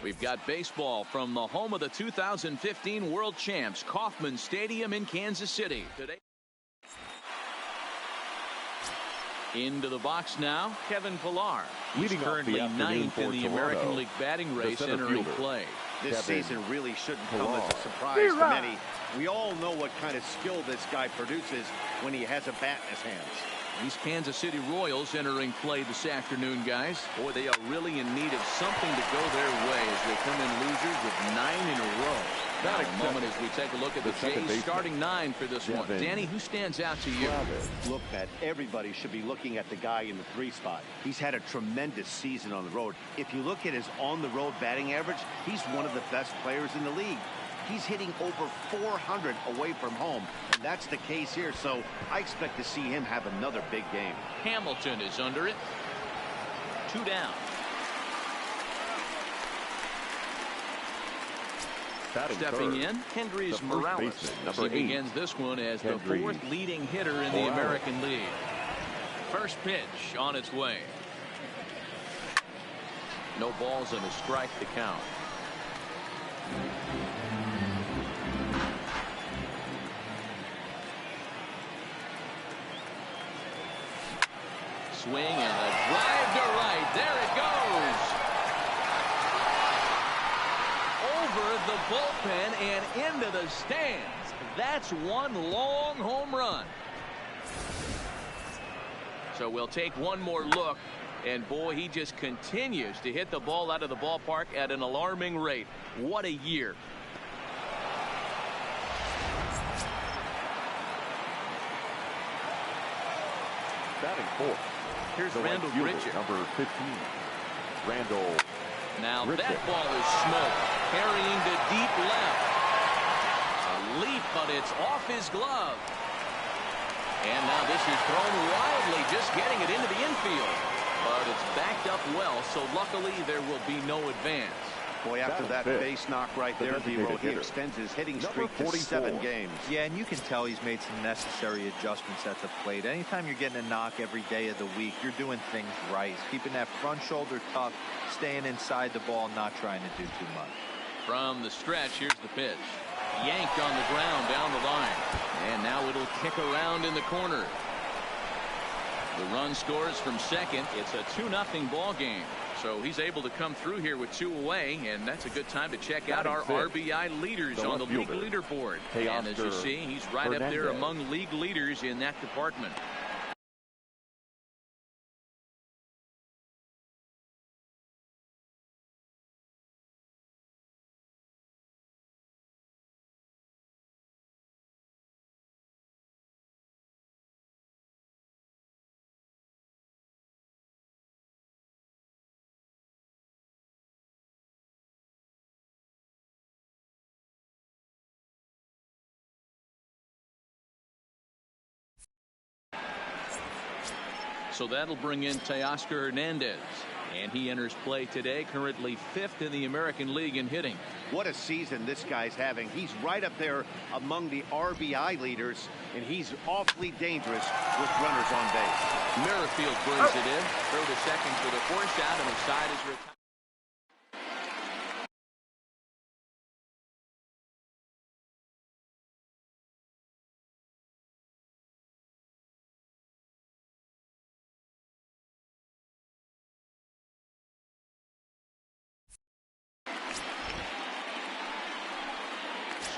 We've got baseball from the home of the 2015 World Champs, Kauffman Stadium in Kansas City. Today, into the box now, Kevin Pillar. He's currently ninth in the American League batting race entering play. This season really shouldn't come as a surprise to many. We all know what kind of skill this guy produces when he has a bat in his hands. These Kansas City Royals entering play this afternoon, guys. Boy, they are really in need of something to go their way as they come in losers with 9 in a row. Now, a moment as we take a look at the Jays starting 9 for this one. Danny, who stands out to you? Look, Pat, everybody should be looking at the guy in the 3 spot. He's had a tremendous season on the road. If you look at his on-the-road batting average, he's one of the best players in the league. He's hitting over 400 away from home, and that's the case here, so I expect to see him have another big game. Hamilton is under it. 2 down. Stepping in, Hendrys Morales. He begins this one as the 4th leading hitter in the American League. First pitch on its way. No balls and a strike to count. Swing and a drive to right. There it goes. Over the bullpen and into the stands. That's one long home run. So we'll take one more look. And boy, he just continues to hit the ball out of the ballpark at an alarming rate. What a year. Batting 4th. Here's Randall Bridger. Number 15. Randall. Now that ball is smoked. Carrying to deep left. A leap, but it's off his glove. And now this is thrown wildly, just getting it into the infield. But it's backed up well, so luckily there will be no advance. Boy, after that base knock right there, D-Roll, he extends his hitting streak to 7 games. Yeah, and you can tell he's made some necessary adjustments at the plate. Anytime you're getting a knock every day of the week, you're doing things right. Keeping that front shoulder tucked, staying inside the ball, not trying to do too much. From the stretch, here's the pitch. Yanked on the ground down the line. And now it'll kick around in the corner. The run scores from second. It's a 2-0 ball game. So he's able to come through here with 2 away, and that's a good time to check out our RBI leaders on the league leaderboard. And as you see, he's right up there among league leaders in that department. So that'll bring in Teoscar Hernandez. And he enters play today, currently 5th in the American League in hitting. What a season this guy's having. He's right up there among the RBI leaders, and he's awfully dangerous with runners on base. Merrifield brings it in. Throw to second for the 4th out, and the side is retired.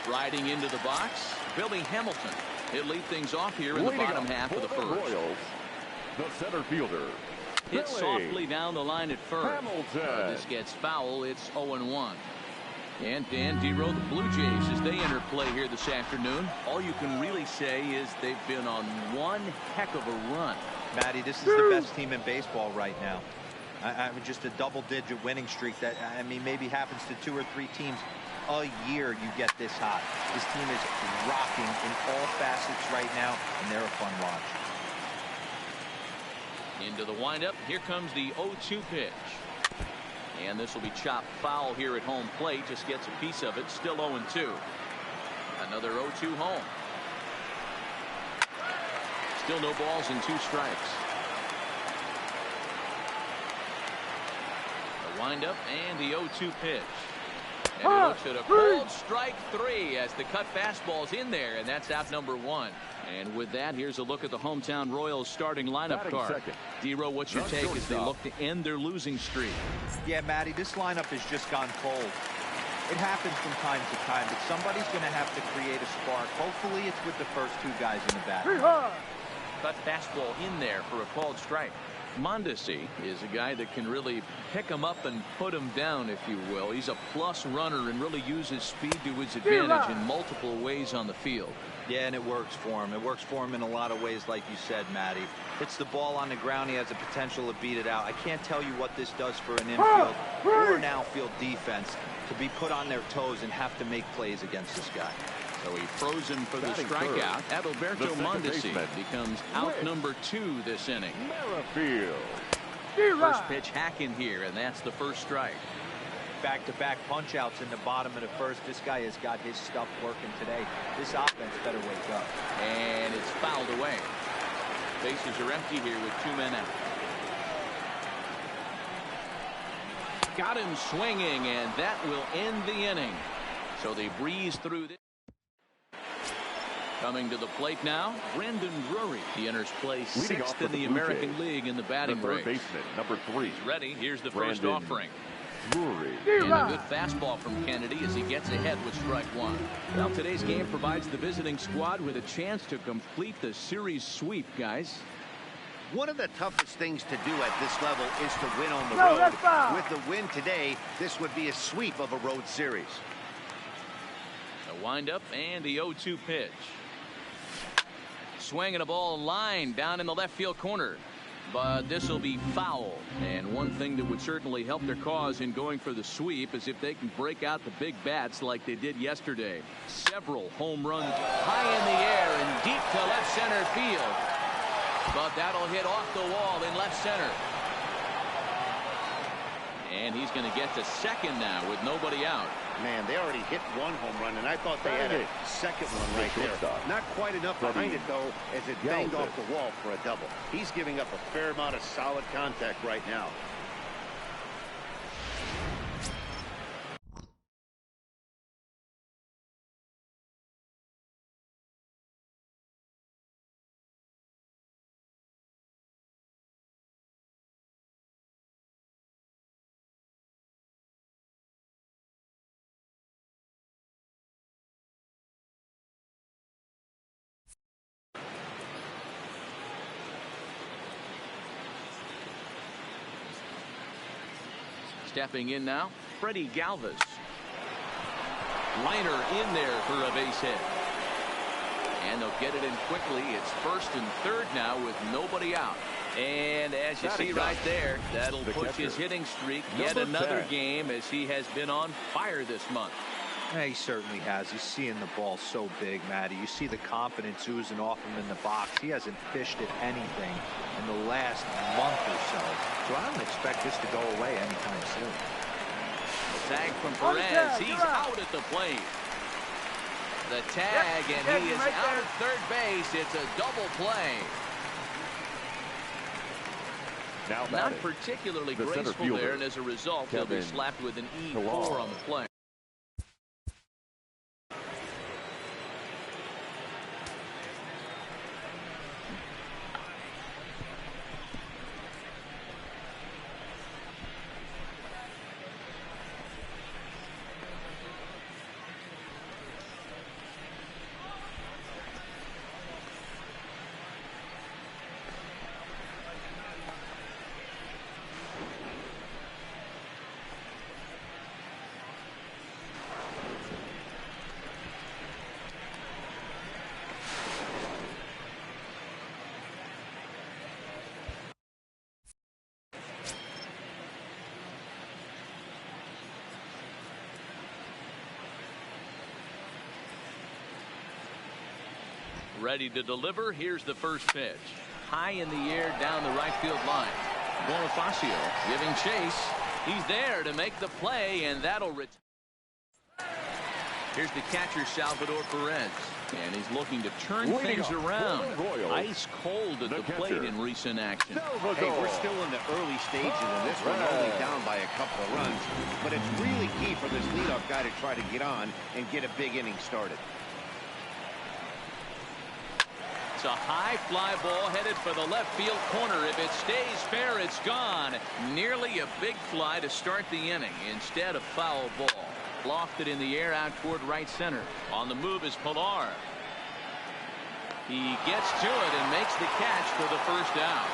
Riding into the box, Billy Hamilton. He'll lead things off here in the bottom half of the 1st. Royals, the center fielder. Hit softly down the line at first. This gets foul. It's 0-1. And Dan D-Row, the Blue Jays, as they enter play here this afternoon, all you can really say is they've been on one heck of a run. Matty, this is the best team in baseball right now. I mean, just a double-digit winning streak that, I mean, maybe happens to 2 or 3 teams a year. You get this hot. This team is rocking in all facets right now, and they're a fun watch. Into the windup. Here comes the 0-2 pitch. And this will be chopped foul here at home plate. Just gets a piece of it. Still 0-2. Another 0-2 home. Still no balls and 2 strikes. Windup and the 0-2 pitch. And he looks at a cold strike 3 as the cut fastball's in there, and that's out number 1. And with that, here's a look at the hometown Royals starting lineup card. D-Row, what's your take as they look to end their losing streak? Yeah, Matty, this lineup has just gone cold. It happens from time to time, but somebody's going to have to create a spark. Hopefully it's with the first 2 guys in the bat. Cut fastball in there for a called strike. Mondesi is a guy that can really pick him up and put him down, if you will. He's a plus runner and really uses speed to his advantage in multiple ways on the field. Yeah, and it works for him. It works for him in a lot of ways, like you said, Matty. Hits the ball on the ground. He has the potential to beat it out. I can't tell you what this does for an infield or an outfield defense to be put on their toes and have to make plays against this guy. So he frozen for the strikeout. Adalberto Mondesi becomes out number 2 this inning. First pitch hack in here, and that's the first strike. Back-to-back punch-outs in the bottom of the first. This guy has got his stuff working today. This offense better wake up. And it's fouled away. Bases are empty here with 2 men out. Got him swinging, and that will end the inning. So they breeze through this. Coming to the plate now, Brandon Drury. He enters play 6th in the American League in the batting third race. baseman, number 3. He's ready. Here's the first Brandon offering. Drury. And a good fastball from Kennedy as he gets ahead with strike 1. Well, today's game provides the visiting squad with a chance to complete the series sweep, guys. One of the toughest things to do at this level is to win on the road. With the win today, this would be a sweep of a road series. A windup and the 0-2 pitch. Swinging a ball line down in the left field corner. But this will be foul. And one thing that would certainly help their cause in going for the sweep is if they can break out the big bats like they did yesterday. Several home runs high in the air and deep to left center field. But that'll hit off the wall in left center. And he's going to get to second now with nobody out. Man, they already hit 1 home run, and I thought they had a second one right there. Not quite enough behind it, though, as it banged off the wall for a double. He's giving up a fair amount of solid contact right now. Stepping in now, Freddie Galvis. Liner in there for a base hit. And they'll get it in quickly. It's 1st and 3rd now with nobody out. And as you see right there, that'll push his hitting streak yet another game as he has been on fire this month. Yeah, he certainly has. He's seeing the ball so big, Matty. You see the confidence oozing off him in the box. He hasn't fished at anything in the last month or so. So I don't expect this to go away anytime soon. The tag from Perez. He's out at the plate. The tag, and he is out at third base. It's a double play. Now not particularly graceful there, and as a result, he'll be slapped with an E4 on the play. Ready to deliver. Here's the first pitch. High in the air down the right field line. Bonifacio giving chase. He's there to make the play, and that'll return. Here's the catcher, Salvador Perez. And he's looking to turn things around. Ice cold at the plate in recent action. Hey, we're still in the early stages of this one, only down by a couple of runs. But it's really key for this leadoff guy to try to get on and get a big inning started. It's a high fly ball headed for the left field corner. If it stays fair, it's gone. Nearly a big fly to start the inning instead of foul ball. Lofted in the air out toward right center. On the move is Pilar. He gets to it and makes the catch for the first out.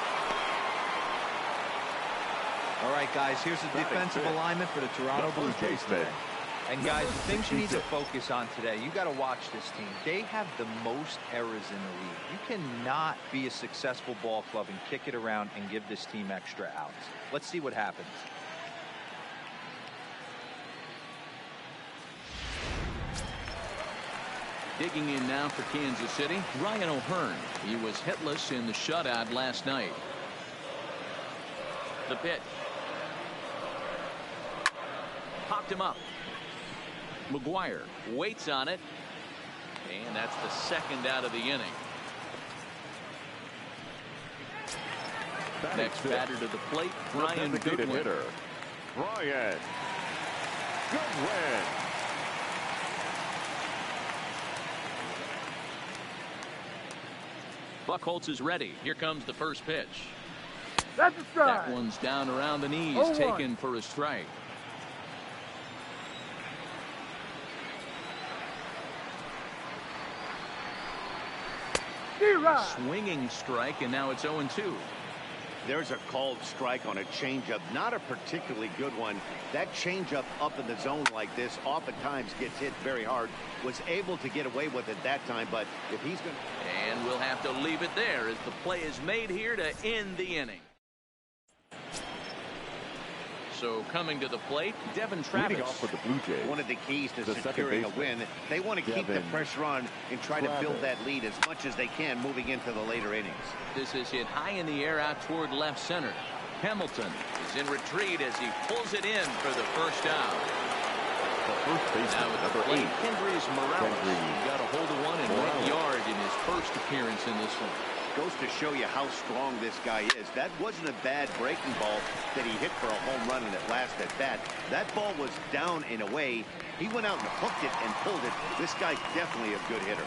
All right, guys, here's the defensive alignment for the Toronto Blue Jays today. And guys, the things you need to focus on today, you got to watch this team. They have the most errors in the league. You cannot be a successful ball club and kick it around and give this team extra outs. Let's see what happens. Digging in now for Kansas City, Ryan O'Hearn. He was hitless in the shutout last night. The pitch. Popped him up. McGuire waits on it. And that's the second out of the inning. Next batter to the plate, Brian Goodwin. Hitter, Brian Goodwin. Buchholz is ready. Here comes the first pitch. That's a strike. That one's down around the knees, 0-1. taken for a strike. Swinging strike, and now it's 0-2. There's a called strike on a changeup, not a particularly good one. That changeup up in the zone like this oftentimes gets hit very hard. Was able to get away with it that time, but if he's going to... And we'll have to leave it there as the play is made here to end the inning. So coming to the plate, Devin Travis. Leading off for the Blue Jays. One of the keys to securing a win. They want to keep the pressure on and try to build that lead as much as they can moving into the later innings. This is hit high in the air out toward left center. Hamilton is in retreat as he pulls it in for the first out. The first baseman, Now at the number plate, 8. Hendrys Morales got a hold of one and went yard in his first appearance in this one. Goes to show you how strong this guy is. That wasn't a bad breaking ball that he hit for a home run in that last at bat. That ball was down and away. He went out and hooked it and pulled it. This guy's definitely a good hitter.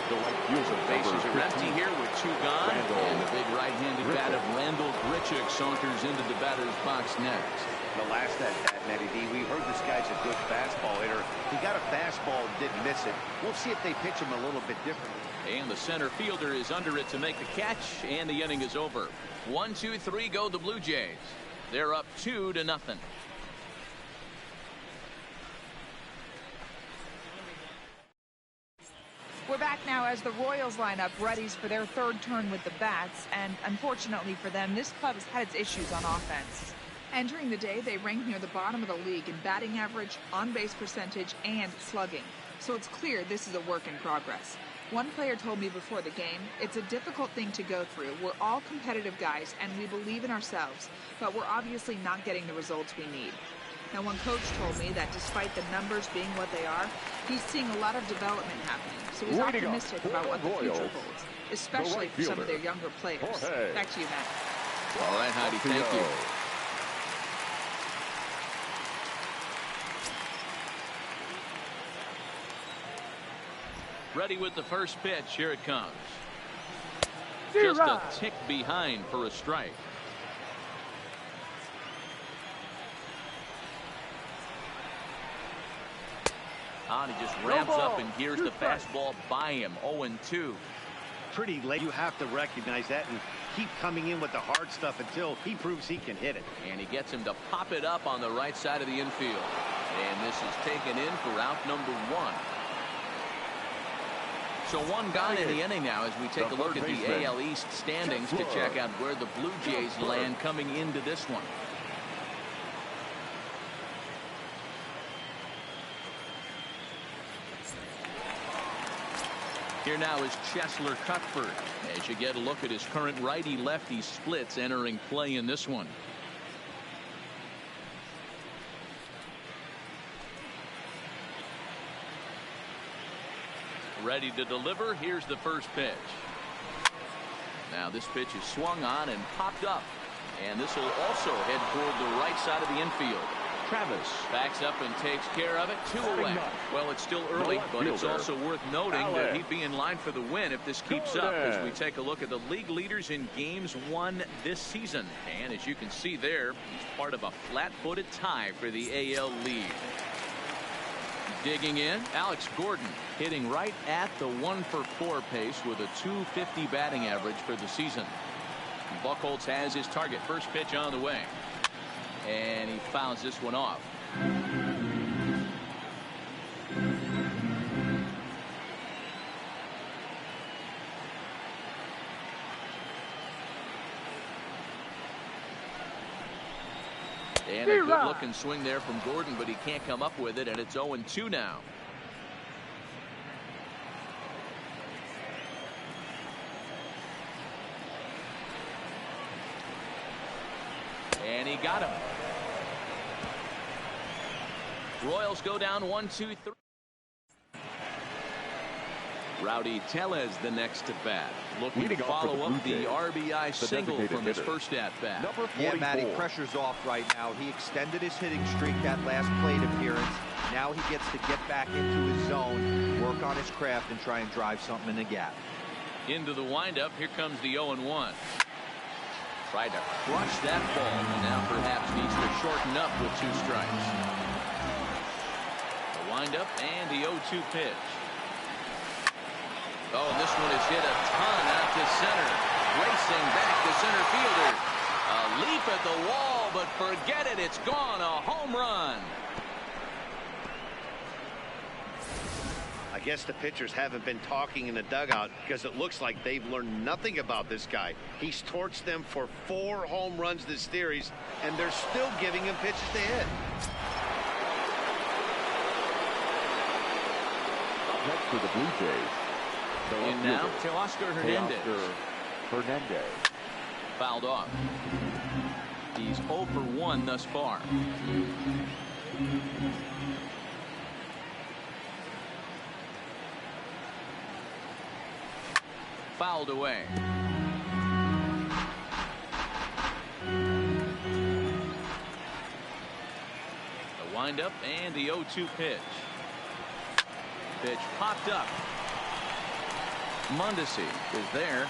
The right fielder, Bases are number empty 15. here with 2 gone. Randall And the big right-handed bat of Randall Grichuk saunters into the batter's box next. The last at bat, Nettie D, we heard this guy's a good fastball hitter. He got a fastball and didn't miss it. We'll see if they pitch him a little bit differently. And the center fielder is under it to make the catch, and the inning is over. 1, 2, 3 go the Blue Jays. They're up 2-0. We're back now as the Royals line up readies for their third turn with the bats, and unfortunately for them, this club has had its issues on offense. Entering the day, they ranked near the bottom of the league in batting average, on-base percentage, and slugging. So it's clear this is a work in progress. One player told me before the game, it's a difficult thing to go through. We're all competitive guys, and we believe in ourselves, but we're obviously not getting the results we need. Now, one coach told me that despite the numbers being what they are, he's seeing a lot of development happening. So he's optimistic about what the future holds, especially for some of their younger players. Back to you, Matt. All right, Heidi, thank you. Ready with the first pitch. Here it comes. Just a tick behind for a strike. He just ramps up and gears the fastball by him. 0-2. Pretty late. You have to recognize that and keep coming in with the hard stuff until he proves he can hit it. And he gets him to pop it up on the right side of the infield. And this is taken in for out number 1. So 1 gone in the inning now as we take a look at the AL East standings to check out where the Blue Jays land coming into this one. Here now is Cheslor Cuthbert as you get a look at his current righty-lefty splits entering play in this one. Ready to deliver. Here's the first pitch. Now this pitch is swung on and popped up. And this will also head toward the right side of the infield. Travis backs up and takes care of it. 2 away. Well, it's still early, but it's also worth noting that he'd be in line for the win if this keeps up as we take a look at the league leaders in games won this season. And as you can see there, he's part of a flat-footed tie for the AL lead. Digging in, Alex Gordon hitting right at the 1-for-4 pace with a .250 batting average for the season. Buchholz has his target. First pitch on the way. And he fouls this one off. And a good-looking swing there from Gordon, but he can't come up with it, and it's 0-2 now. And he got him. Royals go down 1-2-3. Rowdy Tellez the next to bat. Looking to follow up the RBI single from his first at bat. Yeah, Matty, pressure's off right now. He extended his hitting streak that last plate appearance. Now he gets to get back into his zone, work on his craft, and try and drive something in the gap. Into the windup. Here comes the 0-1. Tried to crush that ball, and now perhaps needs to shorten up with 2 strikes. The windup and the 0-2 pitch. Oh, and this one is hit a ton out to center. Racing back to center fielder. A leap at the wall, but forget it. It's gone. A home run. I guess the pitchers haven't been talking in the dugout because it looks like they've learned nothing about this guy. He's torched them for 4 home runs this series, and they're still giving him pitches to hit. Next for the Blue Jays. In now, Teoscar Hernandez. Fouled off. He's 0 for 1 thus far. Fouled away. The windup and the 0-2 pitch. Pitch popped up. Mondesi is there.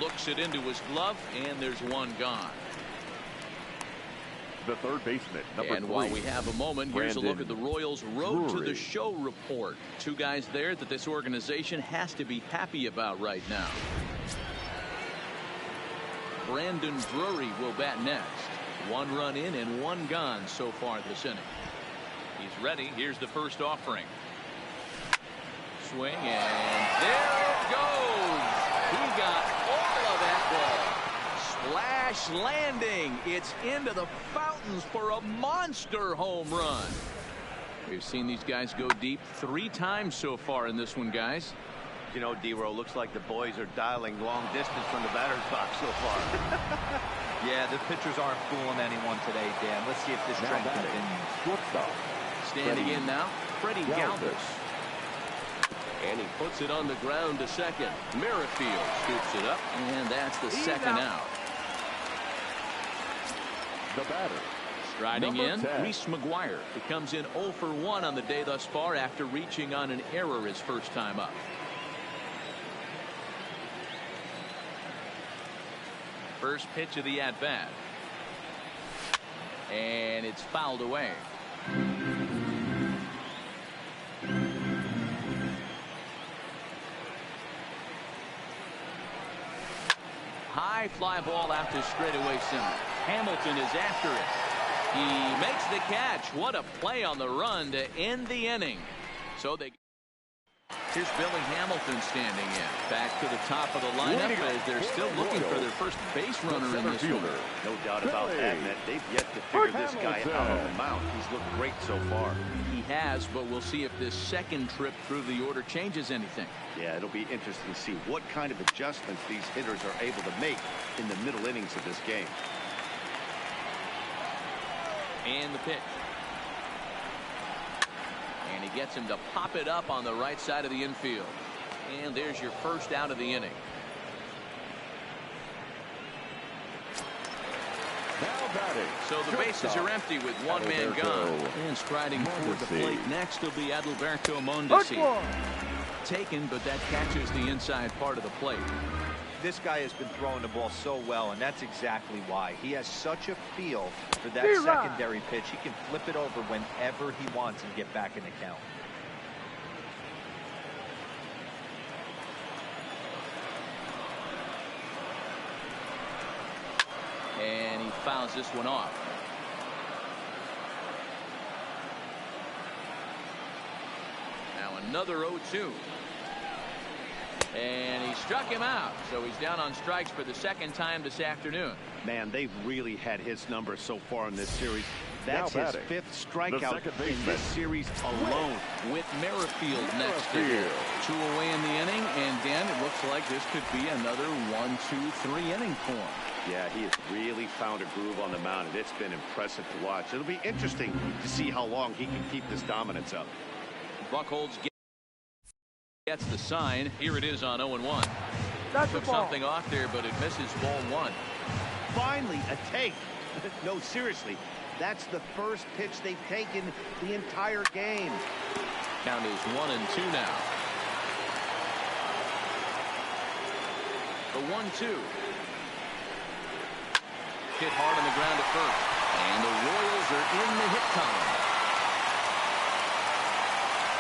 Looks it into his glove, and there's one gone. The third baseman, number 3. While we have a moment, here's a look at the Royals' Road to the Show report. 2 guys there that this organization has to be happy about right now. Brandon Drury will bat next. 1 run in and 1 gone so far this inning. He's ready. Here's the first offering. Swing, and there it goes. He got all of that ball. Splash landing. It's into the fountains for a monster home run. We've seen these guys go deep 3 times so far in this one, guys. You know, D-Row, looks like the boys are dialing long distance from the batter's box so far. Yeah, the pitchers aren't fooling anyone today, Dan. Let's see if this trend continues. Shortstop. Standing in now, Freddie Galvis. And he puts it on the ground to second. Merrifield scoops it up, and that's the second out. The batter. Striding in, Reese McGuire. It comes in 0 for 1 on the day thus far after reaching on an error his first time up. First pitch of the at-bat. And it's fouled away. High fly ball out to straightaway center. Hamilton is after it. He makes the catch. What a play on the run to end the inning. So they. Here's Billy Hamilton standing in. Back to the top of the lineup as they're still looking for their first base runner in this one. No doubt about that, Matt. They've yet to figure this guy out on the mound. He's looked great so far. He has, but we'll see if this second trip through the order changes anything. Yeah, it'll be interesting to see what kind of adjustments these hitters are able to make in the middle innings of this game. And the pitch. And he gets him to pop it up on the right side of the infield. And there's your first out of the inning. Now batting. So the bases are empty with one man gone. And striding toward the plate next will be Adalberto Mondesi. Taken, but that catches the inside part of the plate. This guy has been throwing the ball so well, and that's exactly why. He has such a feel for that secondary pitch. He can flip it over whenever he wants and get back in the count. And he fouls this one off. Now another 0-2. And he struck him out. So he's down on strikes for the second time this afternoon. Man, they've really had his number so far in this series. That's his fifth strikeout in this series alone. With Merrifield next to him. 2 away in the inning. And Dan, it looks like this could be another 1-2-3 inning for him. Yeah, he has really found a groove on the mound, and it's been impressive to watch. It'll be interesting to see how long he can keep this dominance up. Buchholz gets the sign. Here it is on 0-1. Took ball. something off there, but it misses ball 1. Finally, a take. No, seriously, that's the first pitch they've taken the entire game. Count is 1-2 now. The 1-2. Hit hard on the ground at first. And the Royals are in the hit column.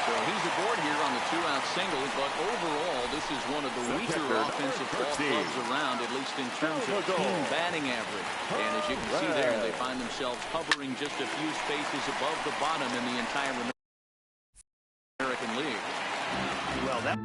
So he's aboard here on the 2-out single, but overall this is one of the weaker offensive ball clubs around, at least in terms of team batting average. And as you can see there, they find themselves hovering just a few spaces above the bottom in the entire American League. Well, that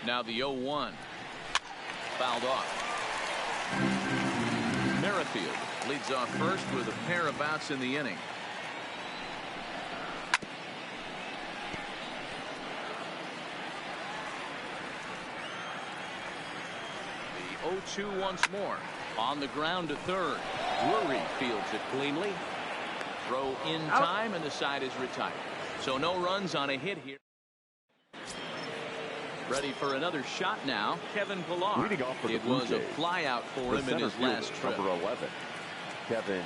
Now the 0-1. Fouled off. Merrifield leads off first with a pair of outs in the inning. The 0-2 once more. On the ground to third. Drury fields it cleanly. Throw in time, and the side is retired. So no runs on a hit here. Ready for another shot now, Kevin Pillar. It was a fly out for him in his last trip. Number 11, Kevin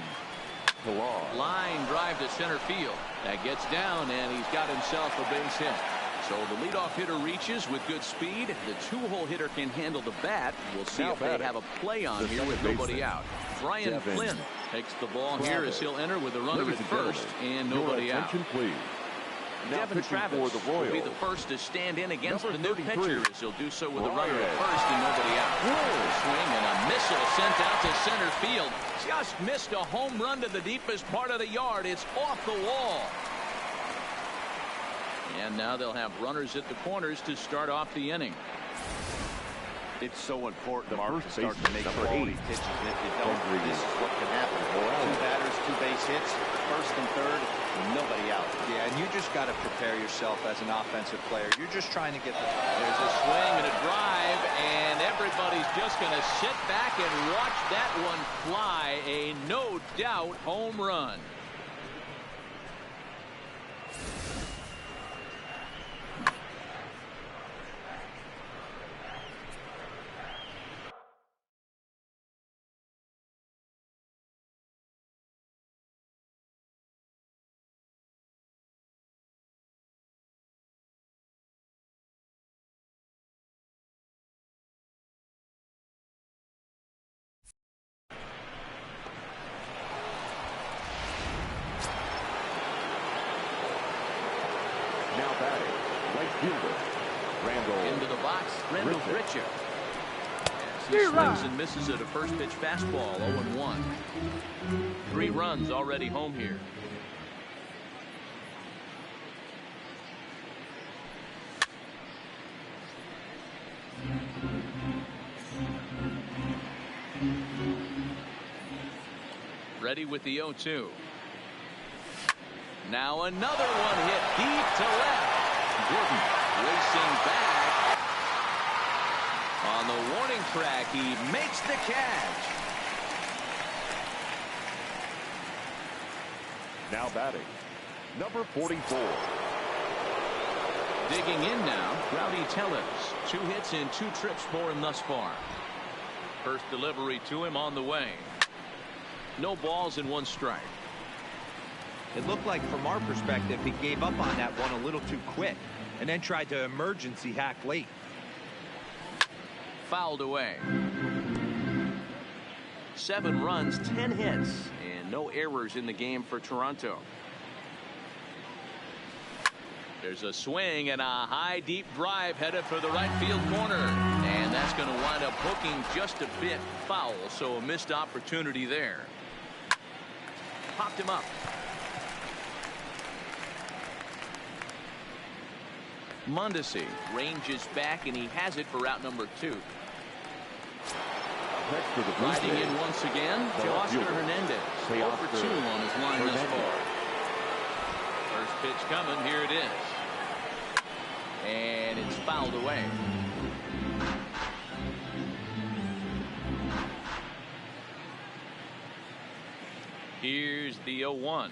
Pillar. Line drive to center field. That gets down, and he's got himself a base hit. So the leadoff hitter reaches with good speed. The 2-hole hitter can handle the bat. We'll see if they have a play on here with nobody out. Brian Flynn takes the ball here as he'll enter with a runner at first and nobody out. Please. Devin Travis will be the first to stand in against the new pitcher as he'll do so with a runner at first and nobody out. Swing and a missile sent out to center field. Just missed a home run to the deepest part of the yard. It's off the wall. And now they'll have runners at the corners to start off the inning. It's so important, Mark, to start to make quality pitches. If you don't, this is what can happen. 2 batters, 2 base hits, first and third, nobody out. Yeah, and you just got to prepare yourself as an offensive player. You're just trying to get the... There's a swing and a drive, and everybody's just going to sit back and watch that one fly. A no doubt home run. Now batting, right fielder, Randall. Into the box, Randall Grichuk. As he swings and misses at a first pitch fastball, 0-1. 3 runs already home here. Ready with the 0-2. Now another one hit deep to left. Gordon racing back. On the warning track, he makes the catch. Now batting, number 44. Digging in now, Rowdy Tellez. 2 hits in 2 trips for him thus far. First delivery to him on the way. No balls and 1 strike. It looked like from our perspective he gave up on that one a little too quick and then tried to emergency hack late. Fouled away. 7 runs, 10 hits, and no errors in the game for Toronto. There's a swing and a high deep drive headed for the right field corner, and that's going to wind up hooking just a bit foul, so a missed opportunity there. Popped him up. Mondesi ranges back, and he has it for out number 2. Next for the Riding in once again, Teoscar Hernandez. 0 for 2 on his line thus far. First pitch coming, here it is. And it's fouled away. Here's the 0-1.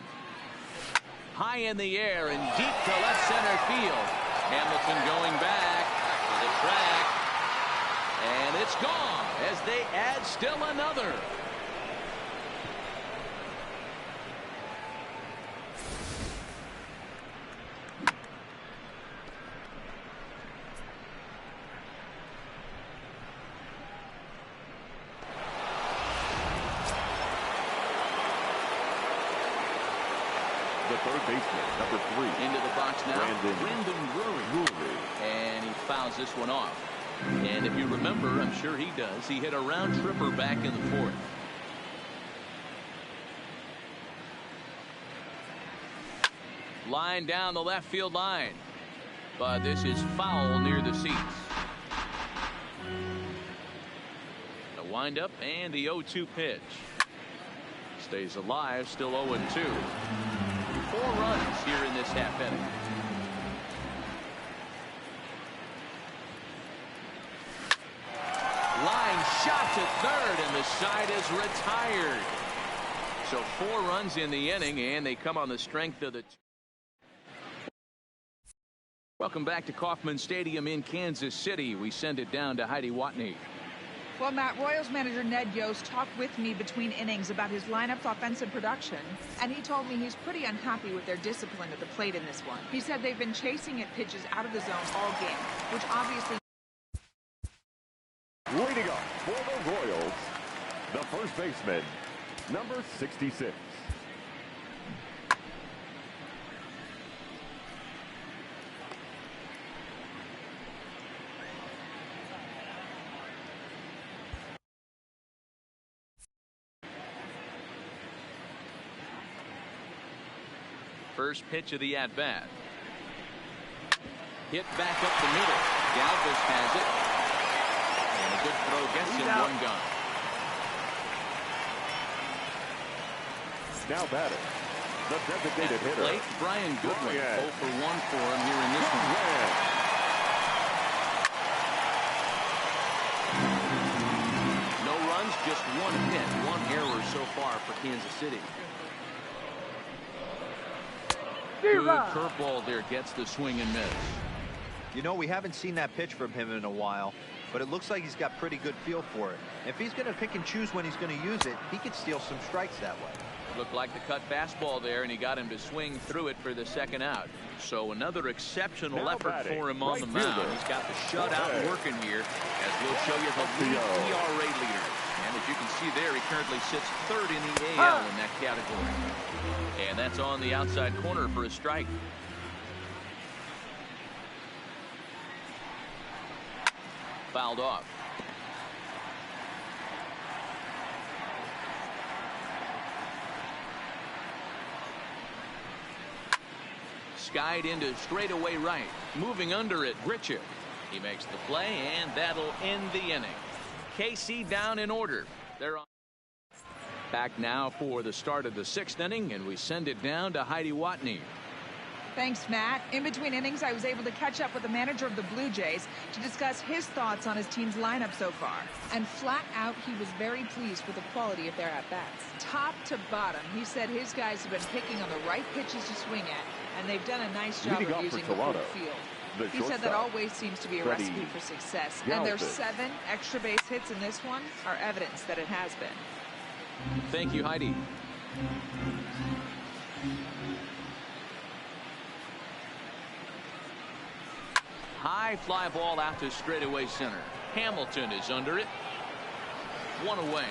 High in the air and deep to left center field. Hamilton going back to the track. And it's gone as they add still another. The third baseman, number 3. Into the box now, Brendan Drury. And he fouls this one off. And if you remember, I'm sure he does, he hit a round tripper back in the 4th. Line down the left field line. But this is foul near the seats. The windup and the 0-2 pitch. Stays alive, still 0-2. 4 runs here in this half inning. Line shot to third, and the side is retired. So 4 runs in the inning, and they come on the strength of the. Welcome back to Kauffman Stadium in Kansas City. We send it down to Heidi Watney. Well, Matt, Royals manager Ned Yost talked with me between innings about his lineup's offensive production, and he told me he's pretty unhappy with their discipline at the plate in this one. He said they've been chasing at pitches out of the zone all game, which obviously. Leading up for the Royals, the first baseman, number 66. First pitch of the at-bat. Hit back up the middle. Galvis has it. And a good throw gets him 1 gun. Now batting, the designated hitter. Plate, Brian Goodwin. 0 for 1 for him here in this one. No runs, just 1 hit. 1 error so far for Kansas City. Good curveball there, gets the swing and miss. You know, we haven't seen that pitch from him in a while, but it looks like he's got pretty good feel for it. If he's going to pick and choose when he's going to use it, he could steal some strikes that way. Looked like the cut fastball there, and he got him to swing through it for the 2nd out. So another exceptional effort for him on the mound. He's got the shutout working here, as we'll show you the lead ERA leader. And as you can see there, he currently sits 3rd in the AL in that category. And that's on the outside corner for a strike. fouled off. Skied into straightaway right. Moving under it, Grichuk. He makes the play, and that'll end the inning. KC down in order. They're on. Back now for the start of the 6th inning, and we send it down to Heidi Watney. Thanks, Matt. In between innings, I was able to catch up with the manager of the Blue Jays to discuss his thoughts on his team's lineup so far. And flat out, he was very pleased with the quality of their at-bats. Top to bottom, he said his guys have been picking on the right pitches to swing at, and they've done a nice job of using the full field. He said that always seems to be a recipe for success, and their 7 extra base hits in this one are evidence that it has been. Thank you, Heidi. High fly ball out to straightaway center. Hamilton is under it. 1 away.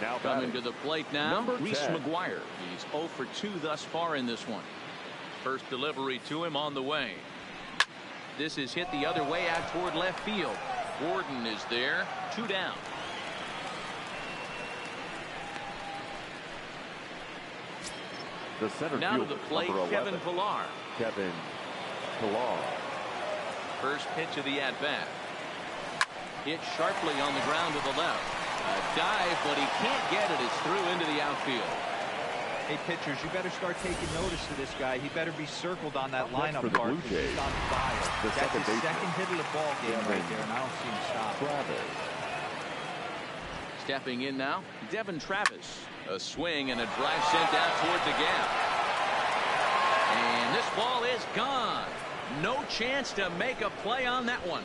Now coming to the plate now, Reese 10. McGuire. He's 0 for 2 thus far in this one. First delivery to him on the way. This is hit the other way out toward left field. Gordon is there. 2 down. The center now to the plate, Kevin Pillar. Kevin Pillar. First pitch of the at-bat. Hit sharply on the ground to the left. A dive, but he can't get it. It's through into the outfield. Hey, pitchers, you better start taking notice of this guy. He better be circled on that lineup for the card. Blue Jays. He's on fire. That's his second hit of the ball game right there, and I don't see him stop. Travis. Stepping in now, Devin Travis. A swing and a drive sent out toward the gap. And this ball is gone. No chance to make a play on that one.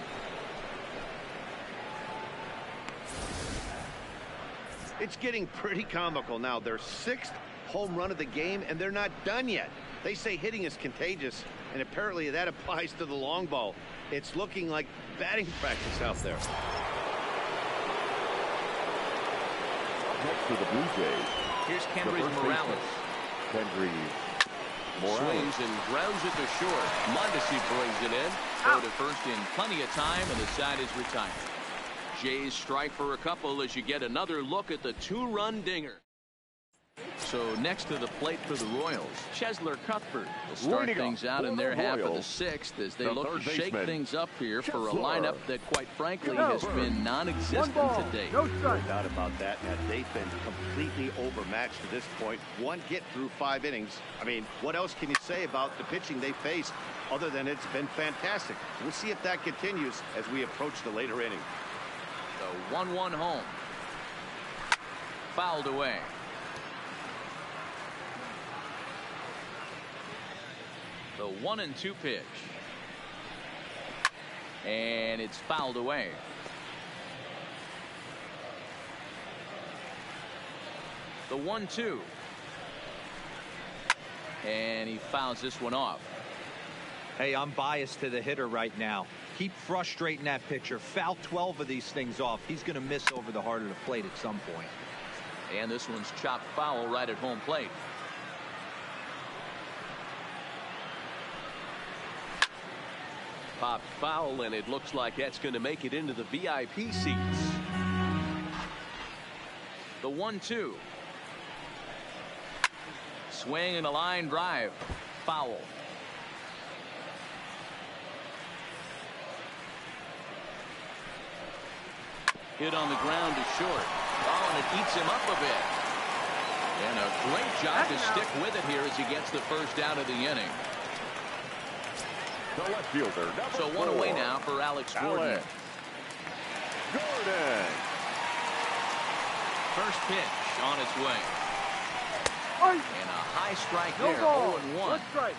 It's getting pretty comical now. Their 6th home run of the game, and they're not done yet. They say hitting is contagious, and apparently that applies to the long ball. It's looking like batting practice out there. Next to the Blue Jays. Here's Kendrys Morales. Kendrys Morales. Swings and grounds it to short. Mondesi brings it in. Throw to first in plenty of time, and the side is retired. Jays strike for a couple as you get another look at the 2-run dinger. So next to the plate for the Royals, Chesler Cuthbert will start things out in their half of the 6th as they look to shake things up here for a lineup that, quite frankly, has been non-existent to date. No doubt about that. Now, they've been completely overmatched to this point. 1 hit through 5 innings. I mean, what else can you say about the pitching they faced other than it's been fantastic? We'll see if that continues as we approach the later inning. The 1-1 home. Fouled away. The 1-2 pitch. And it's fouled away. The 1-2. And he fouls this one off. Hey, I'm biased to the hitter right now. Keep frustrating that pitcher. Foul 12 of these things off. He's going to miss over the heart of the plate at some point. And this one's chopped foul right at home plate. Popped foul, and it looks like that's going to make it into the VIP seats. The 1-2. Swing and a line drive. Foul. Hit on the ground to short. Oh, and it eats him up a bit. And a great job to stick with it here as he gets the first out of the inning. The left fielder, so 1 away now for Alex Gordon. First pitch on its way. And a high strike there. 0-1.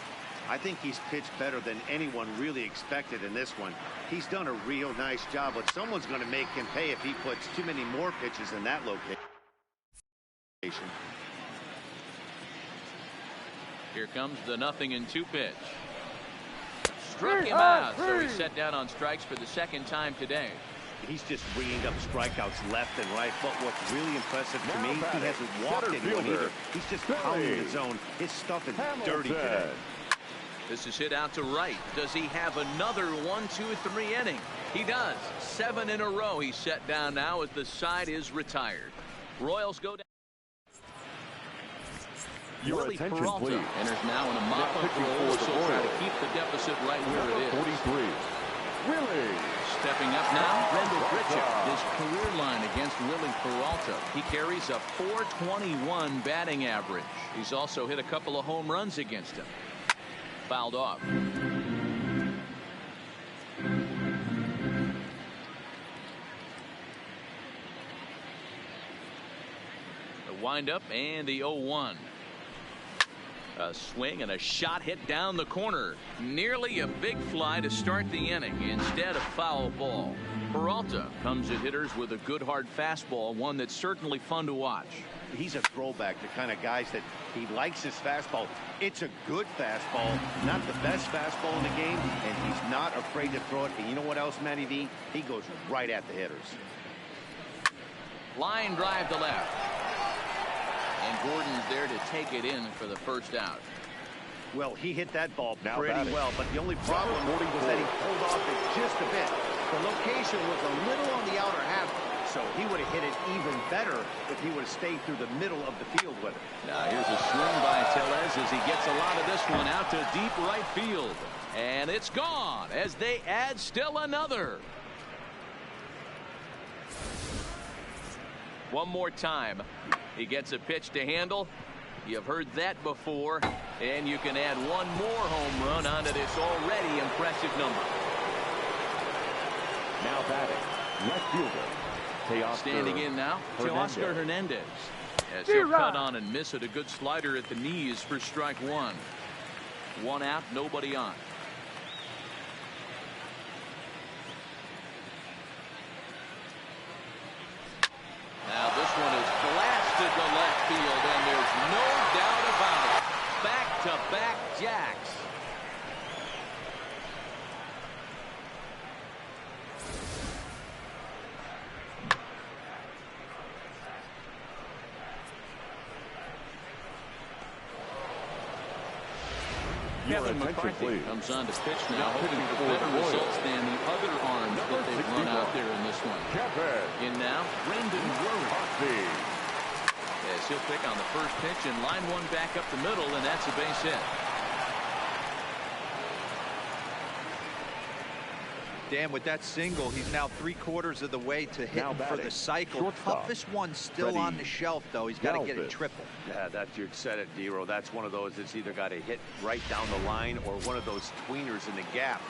I think he's pitched better than anyone really expected in this one. He's done a real nice job, but someone's going to make him pay if he puts too many more pitches in that location. Here comes the 0-2 pitch. Struck him out, so he's set down on strikes for the 2nd time today. He's just bringing up strikeouts left and right, but what's really impressive to me, he hasn't walked anyone either. He's just pounding the zone. His stuff is dirty today. This is hit out to right. Does he have another 1, 2, 3 inning? He does. 7 in a row he's set down now as the side is retired. Royals go down. Your Willie attention, Peralta please. enters now in a Now mop-up pitching role, for the so try to Royals. keep the deficit right where it is. 43. Willie. Stepping up now, Rendell Pritchett. His career line against Willie Peralta. He carries a .421 batting average. He's also hit a couple of home runs against him. Fouled off. The windup and the 0-1. A swing and a shot hit down the corner. Nearly a big fly to start the inning. Instead, a foul ball. Peralta comes at hitters with a good hard fastball, one that's certainly fun to watch. He's a throwback, the kind of guys that he likes his fastball. It's a good fastball, not the best fastball in the game, and he's not afraid to throw it. And you know what else, Matty V? He goes right at the hitters. Line drive to left. And Gordon's there to take it in for the first out. Well, he hit that ball Now pretty batting. well, but the only problem was that he pulled off it just a bit. The location was a little on the outer half, so he would have hit it even better if he would have stayed through the middle of the field with it. Now here's a swing by Tellez as he gets a lot of this one out to deep right field. And it's gone as they add still another. One more time. He gets a pitch to handle. You've heard that before. And you can add one more home run onto this already impressive number. Now batting. Left fielder. Teoscar Standing in now, Teoscar Hernandez. As he'll cut on and miss it. A good slider at the knees for strike one. One out, nobody on. Now this one is blasted to left field, and there's no doubt about it. Back-to-back jacks. Kevin McCarthy comes on to pitch now, hoping for better results than the other arms that they've run out there in this one. In now, Brendan Worley. As he'll pick on the first pitch and line one back up the middle, and that's a base hit. Dan, with that single, he's now 3/4 of the way to hitting for the cycle. Shortstop. Toughest one still Ready. on the shelf, though. He's got to get it Galvis. triple. Yeah, that's you said it, Dero. That's one of those that's either got to hit right down the line or one of those tweeners in the gap.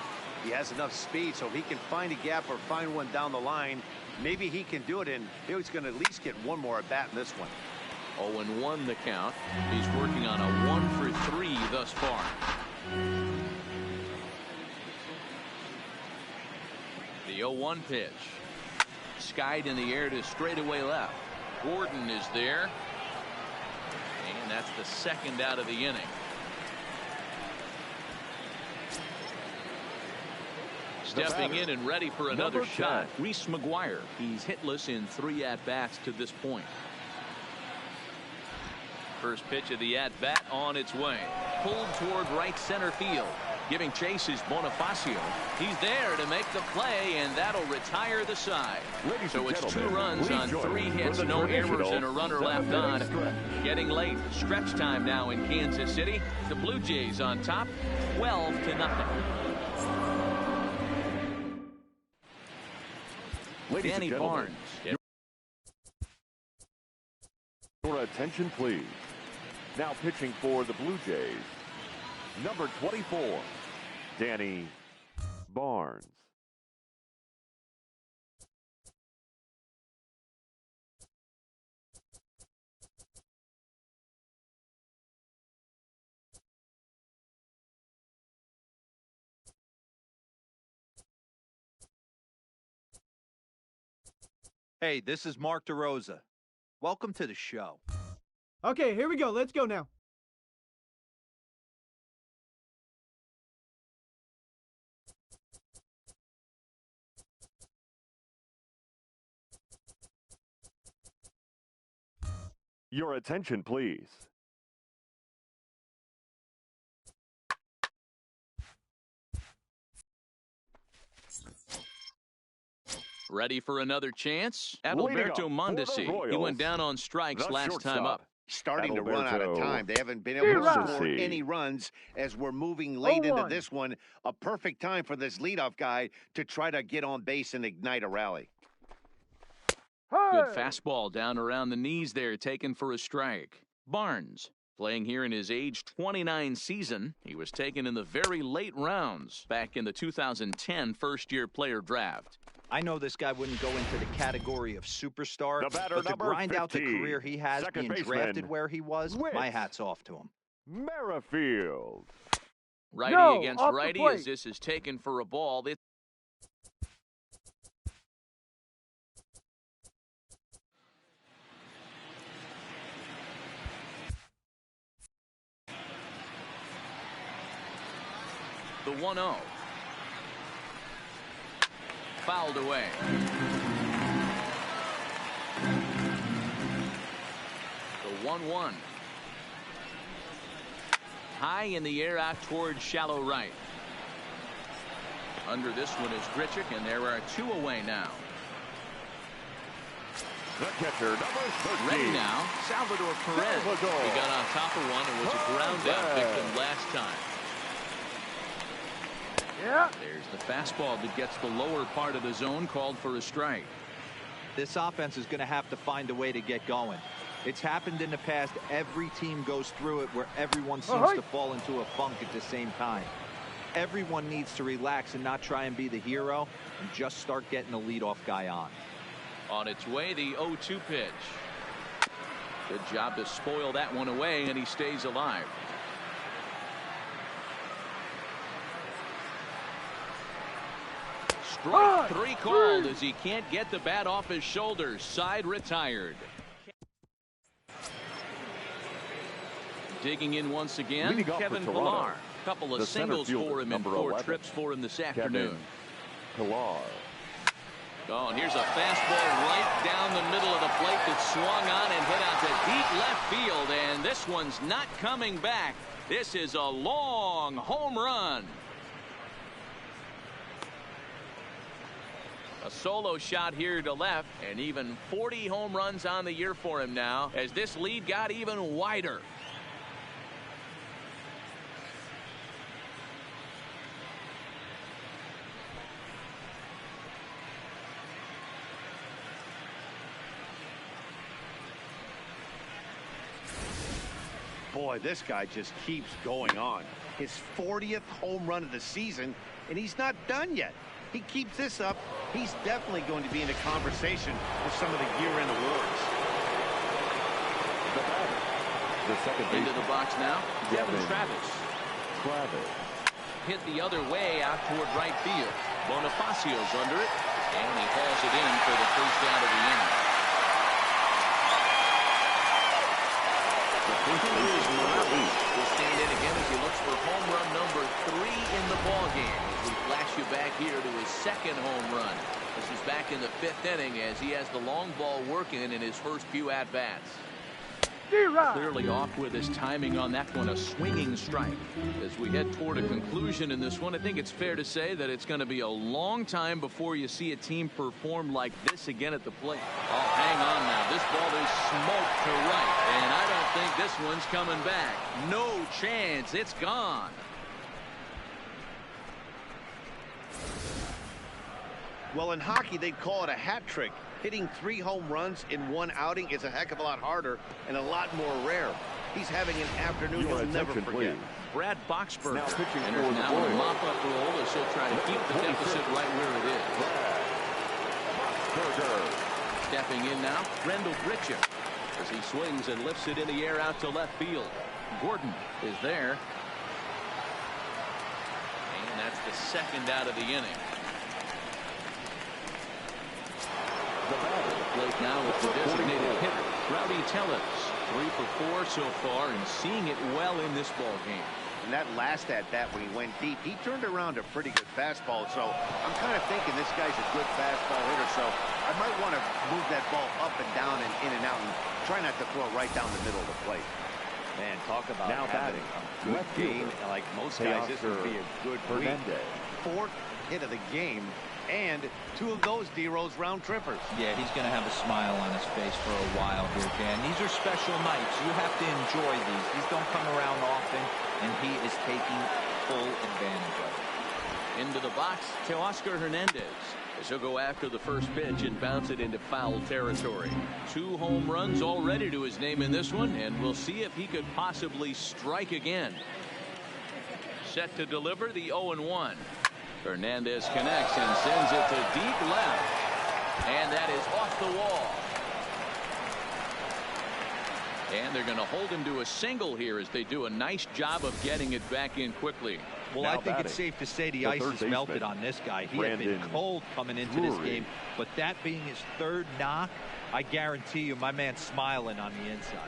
He has enough speed, so if he can find a gap or find one down the line, maybe he can do it, and he's going to at least get one more at bat in this one. 0-1 the count. He's working on a 1 for 3 thus far. The 0-1 pitch. Skied in the air to straightaway left. Gordon is there. And that's the second out of the inning. Stepping in and ready for another Number 10. shot, Reese McGuire. He's hitless in 3 at-bats to this point. First pitch of the at-bat on its way. Pulled toward right center field. Giving chase is Bonifacio. He's there to make the play, and that'll retire the side. Ladies So and it's 2 gentlemen, runs please on join 3 us for hits, the no errors, traditional and a runner left 7-inning on. stretch. Getting late. Stretch time now in Kansas City. The Blue Jays on top, 12-0. Ladies Danny and gentlemen, Barnes. your attention, please. Now pitching for the Blue Jays, number 24, Danny Barnes. Hey, this is Mark DeRosa. Welcome to the show. Okay, here we go. Let's go now. Your attention, please. Ready for another chance? Leading Adalberto off Mondesi. for the He went Royals, down on strikes the last time shortstop, up. Starting to run out of Adalberto time. They haven't been able to Mondesi. score any runs as we're moving late into this one. A perfect time for this leadoff guy to try to get on base and ignite a rally. Good fastball down around the knees there, taken for a strike. Barnes, playing here in his age 29 season. He was taken in the very late rounds back in the 2010 first-year player draft. I know this guy wouldn't go into the category of superstar, The batter, but to number grind out the 15, career he has second being baseman, drafted where he was, Wits. my hat's off to him. Merrifield. Righty against righty as this is taken for a ball. The 1-0. Fouled away. The 1-1. High in the air out towards shallow right. Under this one is Grichuk, and there are two away now. The catcher, number 13. Ready now, Salvador Perez. Salvador. He got on top of one and was a ground out victim last time. Yeah. There's the fastball that gets the lower part of the zone, called for a strike. This offense is going to have to find a way to get going. It's happened in the past. Every team goes through it where everyone seems to fall into a funk at the same time. Everyone needs to relax and not try and be the hero and just start getting the leadoff guy on. On its way, the 0-2 pitch. Good job to spoil that one away, and he stays alive. Strike three called as he can't get the bat off his shoulders. Side retired. Digging in once again, Leading off Kevin for Toronto, Pillar. Couple of the center singles fielder, for him in number 4 11, trips for him this Kevin afternoon. Pillar. Oh, and here's a fastball right down the middle of the plate that swung on and hit out to deep left field, and this one's not coming back. This is a long home run. A solo shot here to left, and even 40 home runs on the year for him now as this lead got even wider. Boy, this guy just keeps going on. His 40th home run of the season, and he's not done yet. He keeps this up, he's definitely going to be in a conversation with some of the year-end awards. The second baseman. Into the box now, Devin Travis. Travis. Hit the other way out toward right field. Bonifacio's under it, and he hauls it in for the first out of the inning. Will stand in again as he looks for home run number 3 in the ballgame. As we flash you back here to his second home run. This is back in the 5th inning as he has the long ball working in his first few at-bats. Clearly off with his timing on that one, a swinging strike. As we head toward a conclusion in this one, I think it's fair to say that it's going to be a long time before you see a team perform like this again at the plate. Oh, hang on now. This ball is smoked to right, and I don't think this one's coming back. No chance. It's gone. Well, in hockey, they'd call it a hat trick. Hitting 3 home runs in one outing is a heck of a lot harder and a lot more rare. He's having an afternoon he'll never forget. Brad Boxberg now pitching enters for now the in a Royals. mop-up role as he'll try to keep the deficit right where it is. Boxberger. Stepping in now, Rendell Grichuk as he swings and lifts it in the air out to left field. Gordon is there. And that's the second out of the inning. The batter. Plate now with the designated hitter, Rowdy Tellez. 3 for 4 so far and seeing it well in this ball game. And that last at-bat when he went deep, he turned around a pretty good fastball. So I'm kind of thinking this guy's a good fastball hitter. So I might want to move that ball up and down and in and out and try not to throw right down the middle of the plate. Man, talk about Now having batting. a good Left game. fielder. Like most guys, this would be a good week. Hernandez. 4th hit of the game, and 2 of those D-Rose round trippers. Yeah, he's going to have a smile on his face for a while here, Dan. These are special nights. You have to enjoy these. These don't come around often, and he is taking full advantage of it. Into the box to Oscar Hernandez, as he'll go after the first pitch and bounce it into foul territory. 2 home runs already to his name in this one, and we'll see if he could possibly strike again. Set to deliver the 0-1. Hernandez connects and sends it to deep left, and that is off the wall. And they're going to hold him to a single here as they do a nice job of getting it back in quickly. Well, Now I think batting, it's safe to say the the ice third is baseman, melted on this guy. He had been Brandon cold coming into this Drury. game, but that being his 3rd knock, I guarantee you my man's smiling on the inside.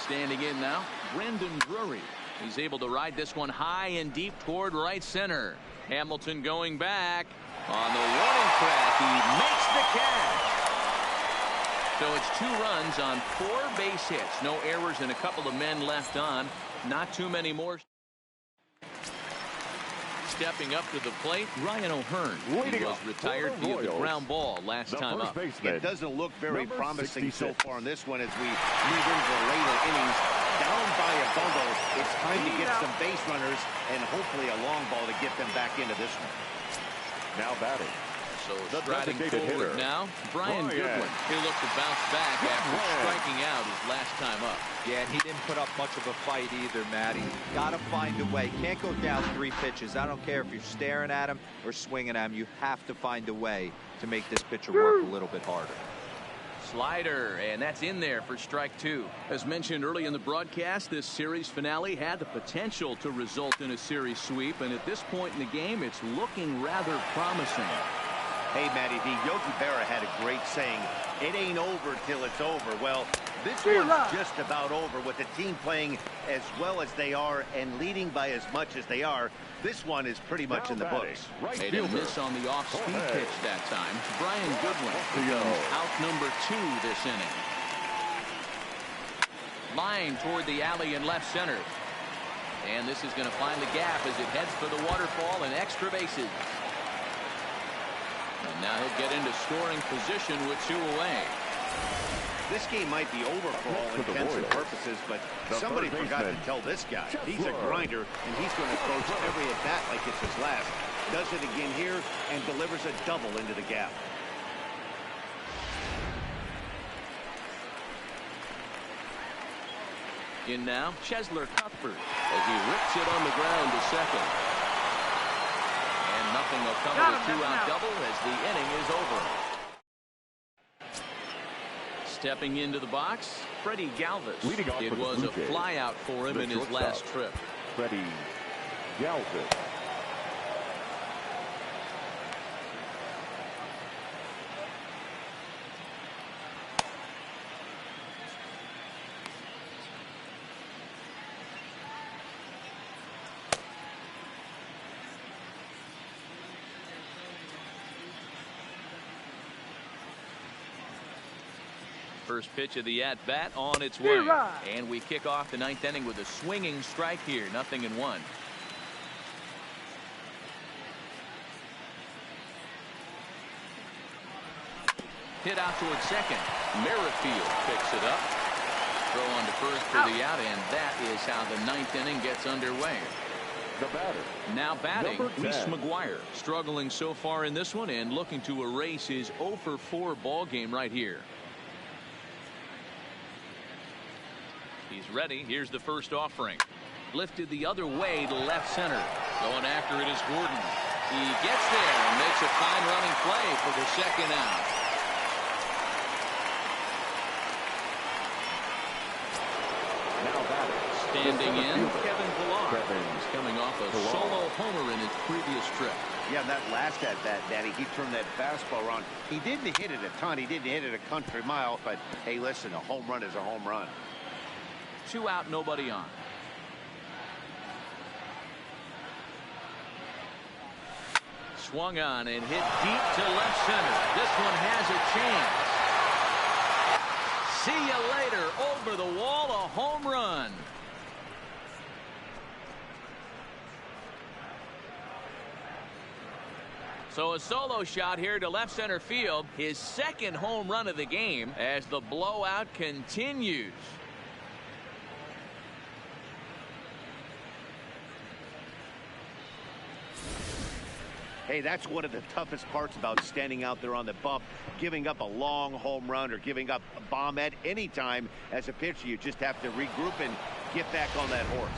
Standing in now, Brandon Drury. He's able to ride this one high and deep toward right center. Hamilton going back on the warning track. He makes the catch. So it's 2 runs on 4 base hits. No errors and a couple of men left on. Not too many more. Stepping up to the plate, Ryan O'Hearn. He was retired via the ground ball last time up. It doesn't look very number promising 66. so far in this one as we move into the later innings. Down by a bundle, it's time to get some base runners and hopefully a long ball to get them back into this one. Now batting, So the striding designated forward hitter, now, Brian Goodwin. He'll look to bounce back after striking out his last time up. Yeah, and he didn't put up much of a fight either, Matty. Got to find a way. Can't go down 3 pitches. I don't care if you're staring at him or swinging at him. You have to find a way to make this pitcher work a little bit harder. Slider, and that's in there for strike 2. As mentioned early in the broadcast, this series finale had the potential to result in a series sweep, and at this point in the game, it's looking rather promising. Hey, Matty D, Yogi Berra had a great saying, it ain't over till it's over. Well, this one's just about over with the team playing as well as they are and leading by as much as they are. This one is pretty much in the books. Right Made a fielder. miss on the off-speed Jorge. pitch that time. Brian Goodwin becomes out number 2 this inning. Line toward the alley in left center. And this is going to find the gap as it heads for the waterfall and extra bases. And now he'll get into scoring position with 2 away. This game might be over for all For the intents and Royals, purposes, but the somebody third forgot to baseman, tell this guy. He's a Chesler. grinder, and he's going to approach every at-bat like it's his last. Does it again here and delivers a double into the gap. In now, Chesler Cuthbert as he rips it on the ground to second. And nothing will come of a 2-out double as the inning is over. Stepping into the box, Freddie Galvis. Leading off It for the was Blue a Jays, flyout for him the in his shortstop, last trip. Freddie Galvis. First pitch of the at-bat on its way. And we kick off the 9th inning with a swinging strike here. 0-1. Hit out towards second. Merrifield picks it up. Throw on to first for the out, and that is how the 9th inning gets underway. The batter, Now batting, Number 10. Reese McGuire. Struggling so far in this one and looking to erase his 0-for-4 ball game right here. He's ready. Here's the first offering. Lifted the other way to left center. Going after it is Gordon. He gets there and makes a fine running play for the second out. now batting, Standing in, fielder, Kevin Pillar. Kevin He's coming off a Pillar. solo homer in his previous trip. Yeah, that last at-bat, Daddy, he turned that fastball around. He didn't hit it a ton. He didn't hit it a country mile. But, hey, listen, a home run is a home run. 2 out, nobody on. swung on and hit deep to left center. This one has a chance. See you later. Over the wall, a home run. So a solo shot here to left center field. His second home run of the game as the blowout continues. Hey, that's one of the toughest parts about standing out there on the bump. Giving up a long home run or giving up a bomb at any time as a pitcher. You just have to regroup and get back on that horse.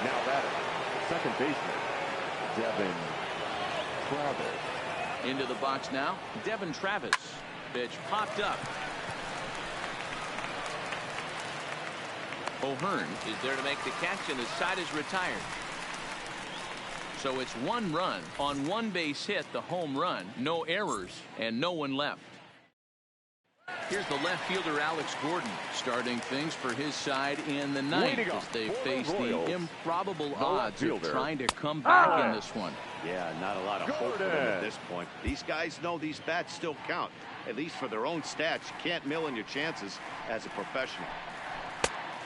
Now batting, second baseman, Devin Travis. Into the box now, Devin Travis. Pitch popped up. O'Hearn is there to make the catch, and the side is retired. So it's one run on one base hit, the home run, no errors, and no one left. Here's the left fielder, Alex Gordon, starting things for his side in the ninth as they face the improbable odds of trying to come back in this one. Yeah, not a lot of hope for them at this point. These guys know these bats still count, at least for their own stats. You can't mill in your chances as a professional.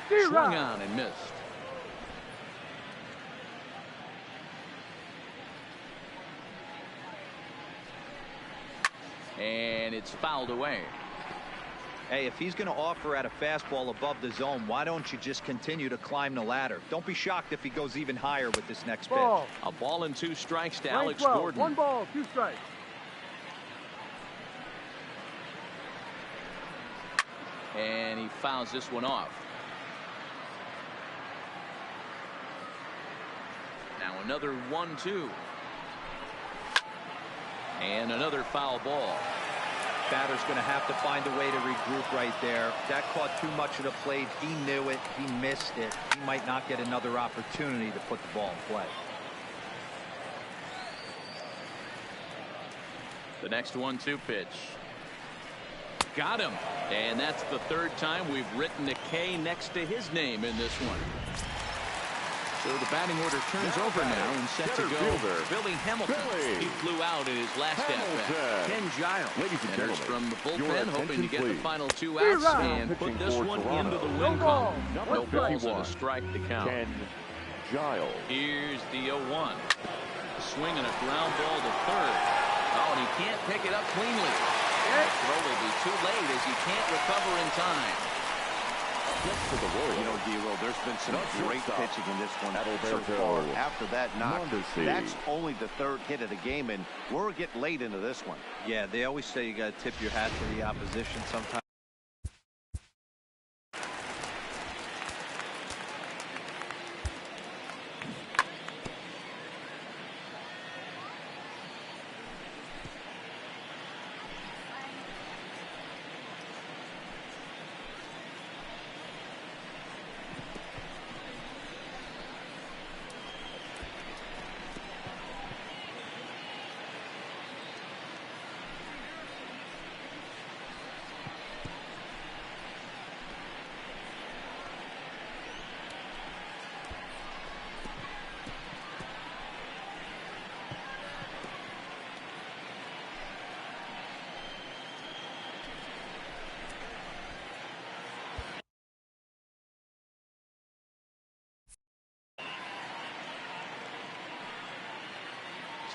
Swung on and missed. And it's fouled away. Hey, if he's going to offer at a fastball above the zone, why don't you just continue to climb the ladder? Don't be shocked if he goes even higher with this next pitch. A ball and 2 strikes to Alex Gordon. 1 ball, 2 strikes. And he fouls this one off. Now another 1-2. And another foul ball. Batter's going to have to find a way to regroup right there. That caught too much of the plate. He knew it. He missed it. He might not get another opportunity to put the ball in play. The next 1-2 pitch. Got him. And that's the 3rd time we've written a K next to his name in this one. So the batting order turns over now and set to go. Billy Hamilton. He flew out in his last at-bat. Ken Giles enters from the bullpen, hoping to get the final 2 outs and put this one into the win column. No balls and a strike to count. Ken Giles. Here's the 0-1. Swing and a ground ball to third. Oh, and he can't pick it up cleanly. The throw will be too late as he can't recover in time. You know, D-Roll, there's been some great pitching in this one so far. After that knock, that's only the 3rd hit of the game, and we're getting late into this one. Yeah, they always say you got to tip your hat to the opposition sometimes.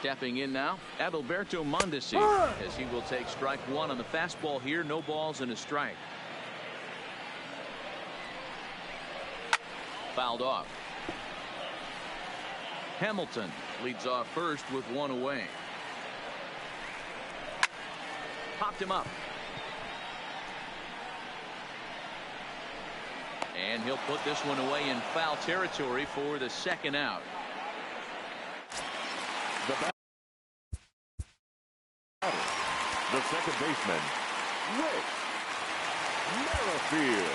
Stepping in now, Adalberto Mondesi, as he will take strike 1 on the fastball here. No balls and a strike. Fouled off. Hamilton leads off first with 1 away. Popped him up. And he'll put this one away in foul territory for the 2nd out. The second baseman, Rick Merrifield.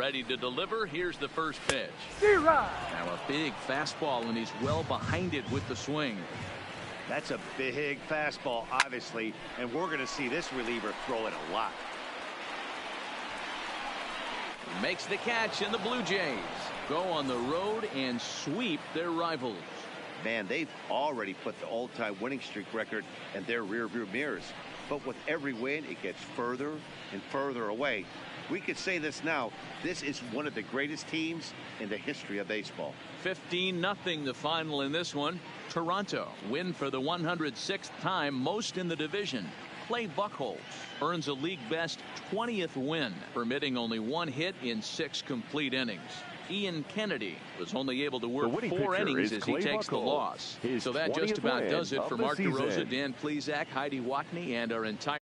Ready to deliver. Here's the first pitch. Now Now a big fastball, and he's well behind it with the swing. That's a big fastball, obviously, and we're going to see this reliever throw it a lot. Makes the catch, and the Blue Jays go on the road and sweep their rivals. Man, they've already put the all-time winning streak record in their rearview mirrors. But with every win, it gets further and further away. We could say this now. This is one of the greatest teams in the history of baseball. 15-0 the final in this one. Toronto win for the 106th time, most in the division. Clay Buchholz earns a league best 20th win, permitting only one hit in 6 complete innings. Ian Kennedy was only able to work 4 innings as he takes the loss. So that just about does it for Mark DeRosa, Dan Plesac, Heidi Watney, and our entire